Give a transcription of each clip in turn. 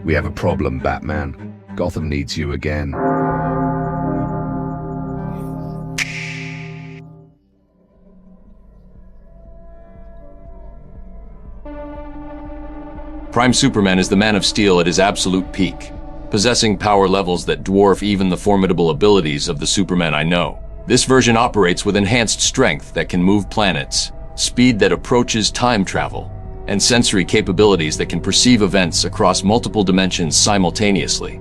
We have a problem, Batman. Gotham needs you again. Prime Superman is the Man of Steel at his absolute peak, possessing power levels that dwarf even the formidable abilities of the Superman I know. This version operates with enhanced strength that can move planets, speed that approaches time travel, and sensory capabilities that can perceive events across multiple dimensions simultaneously.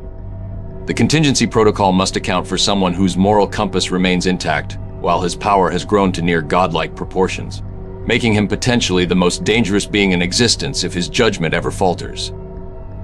The contingency protocol must account for someone whose moral compass remains intact, while his power has grown to near godlike proportions, making him potentially the most dangerous being in existence if his judgment ever falters.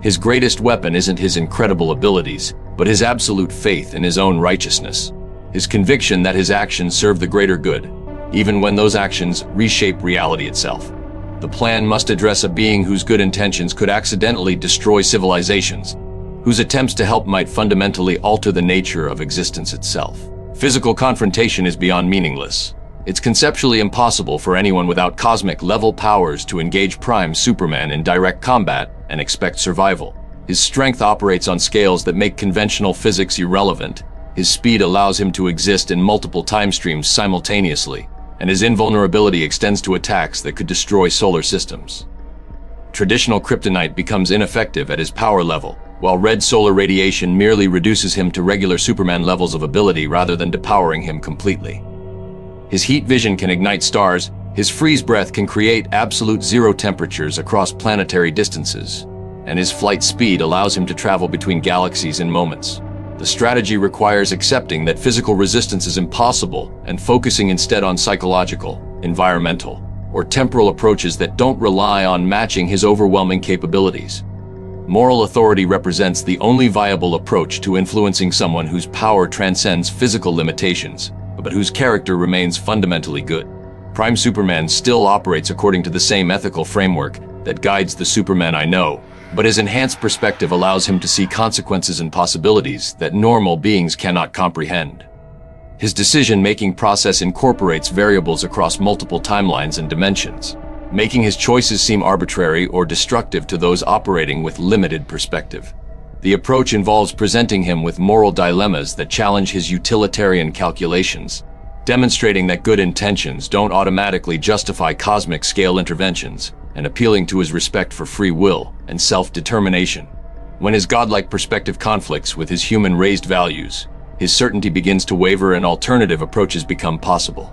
His greatest weapon isn't his incredible abilities, but his absolute faith in his own righteousness, his conviction that his actions serve the greater good, even when those actions reshape reality itself. The plan must address a being whose good intentions could accidentally destroy civilizations, whose attempts to help might fundamentally alter the nature of existence itself. Physical confrontation is beyond meaningless. It's conceptually impossible for anyone without cosmic-level powers to engage Prime Superman in direct combat and expect survival. His strength operates on scales that make conventional physics irrelevant. His speed allows him to exist in multiple time streams simultaneously, and his invulnerability extends to attacks that could destroy solar systems. Traditional kryptonite becomes ineffective at his power level, while red solar radiation merely reduces him to regular Superman levels of ability rather than depowering him completely. His heat vision can ignite stars, his freeze breath can create absolute zero temperatures across planetary distances, and his flight speed allows him to travel between galaxies in moments. The strategy requires accepting that physical resistance is impossible and focusing instead on psychological, environmental, or temporal approaches that don't rely on matching his overwhelming capabilities. Moral authority represents the only viable approach to influencing someone whose power transcends physical limitations, but whose character remains fundamentally good. Prime Superman still operates according to the same ethical framework that guides the Superman I know, but his enhanced perspective allows him to see consequences and possibilities that normal beings cannot comprehend. His decision-making process incorporates variables across multiple timelines and dimensions, making his choices seem arbitrary or destructive to those operating with limited perspective. The approach involves presenting him with moral dilemmas that challenge his utilitarian calculations, demonstrating that good intentions don't automatically justify cosmic-scale interventions, and appealing to his respect for free will and self-determination. When his godlike perspective conflicts with his human-raised values, his certainty begins to waver and alternative approaches become possible.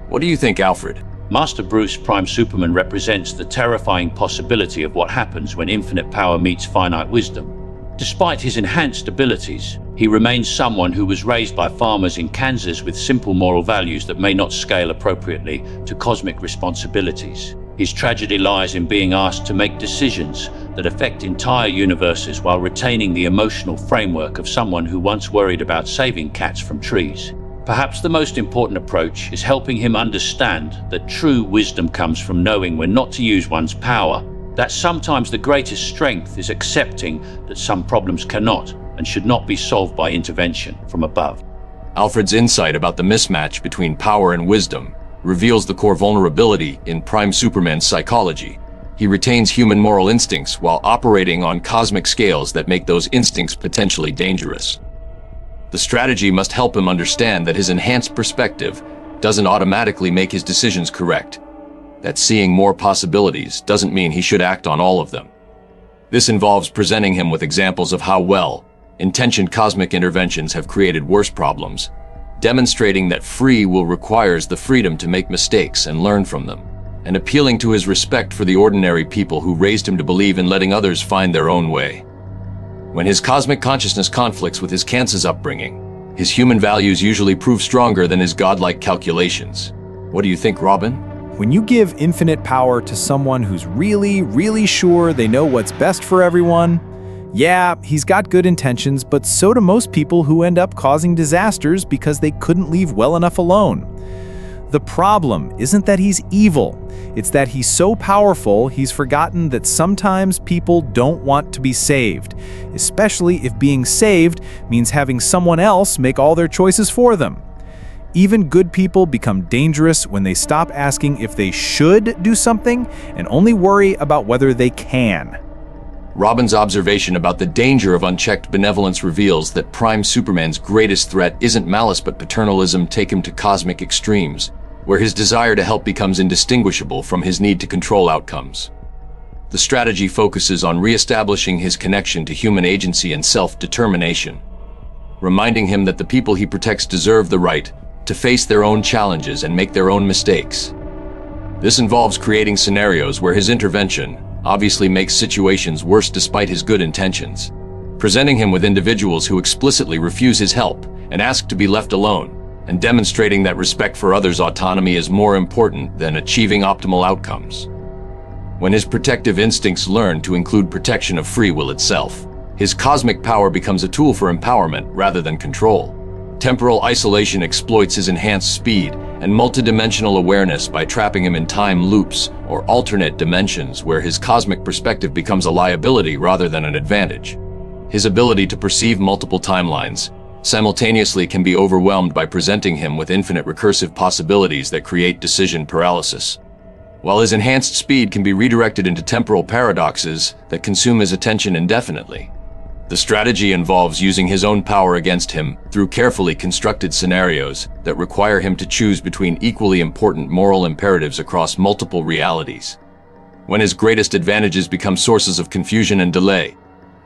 What do you think, Alfred? Master Bruce Prime Superman represents the terrifying possibility of what happens when infinite power meets finite wisdom. Despite his enhanced abilities, he remains someone who was raised by farmers in Kansas with simple moral values that may not scale appropriately to cosmic responsibilities. His tragedy lies in being asked to make decisions that affect entire universes while retaining the emotional framework of someone who once worried about saving cats from trees. Perhaps the most important approach is helping him understand that true wisdom comes from knowing when not to use one's power, that sometimes the greatest strength is accepting that some problems cannot and should not be solved by intervention from above. Alfred's insight about the mismatch between power and wisdom reveals the core vulnerability in Prime Superman's psychology. He retains human moral instincts while operating on cosmic scales that make those instincts potentially dangerous. The strategy must help him understand that his enhanced perspective doesn't automatically make his decisions correct, that seeing more possibilities doesn't mean he should act on all of them. This involves presenting him with examples of how well-intentioned cosmic interventions have created worse problems, demonstrating that free will requires the freedom to make mistakes and learn from them, and appealing to his respect for the ordinary people who raised him to believe in letting others find their own way. When his cosmic consciousness conflicts with his Kansas upbringing, his human values usually prove stronger than his godlike calculations. What do you think, Robin? When you give infinite power to someone who's really sure they know what's best for everyone, yeah, he's got good intentions, but so do most people who end up causing disasters because they couldn't leave well enough alone. The problem isn't that he's evil, it's that he's so powerful he's forgotten that sometimes people don't want to be saved, especially if being saved means having someone else make all their choices for them. Even good people become dangerous when they stop asking if they should do something and only worry about whether they can. Robin's observation about the danger of unchecked benevolence reveals that Prime Superman's greatest threat isn't malice but paternalism taken to cosmic extremes, where his desire to help becomes indistinguishable from his need to control outcomes. The strategy focuses on re-establishing his connection to human agency and self-determination, reminding him that the people he protects deserve the right to face their own challenges and make their own mistakes. This involves creating scenarios where his intervention obviously makes situations worse despite his good intentions, presenting him with individuals who explicitly refuse his help and ask to be left alone, and demonstrating that respect for others' autonomy is more important than achieving optimal outcomes. When his protective instincts learn to include protection of free will itself, his cosmic power becomes a tool for empowerment rather than control. Temporal isolation exploits his enhanced speed and multidimensional awareness by trapping him in time loops or alternate dimensions where his cosmic perspective becomes a liability rather than an advantage. His ability to perceive multiple timelines simultaneously can be overwhelmed by presenting him with infinite recursive possibilities that create decision paralysis, while his enhanced speed can be redirected into temporal paradoxes that consume his attention indefinitely. The strategy involves using his own power against him through carefully constructed scenarios that require him to choose between equally important moral imperatives across multiple realities. When his greatest advantages become sources of confusion and delay,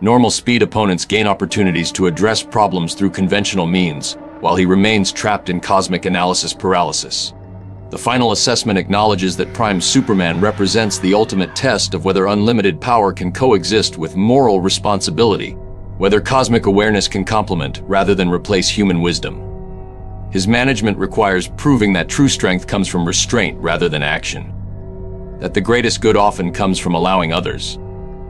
normal speed opponents gain opportunities to address problems through conventional means, while he remains trapped in cosmic analysis paralysis. The final assessment acknowledges that Prime Superman represents the ultimate test of whether unlimited power can coexist with moral responsibility, whether cosmic awareness can complement rather than replace human wisdom. His management requires proving that true strength comes from restraint rather than action, that the greatest good often comes from allowing others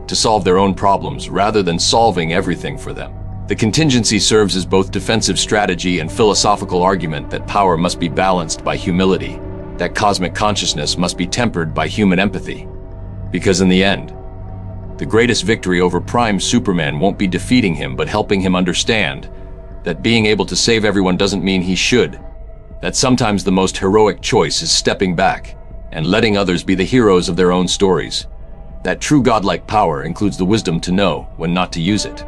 to solve their own problems rather than solving everything for them. The contingency serves as both defensive strategy and philosophical argument that power must be balanced by humility, that cosmic consciousness must be tempered by human empathy. Because in the end, the greatest victory over Prime Superman won't be defeating him but helping him understand that being able to save everyone doesn't mean he should, that sometimes the most heroic choice is stepping back and letting others be the heroes of their own stories, that true godlike power includes the wisdom to know when not to use it.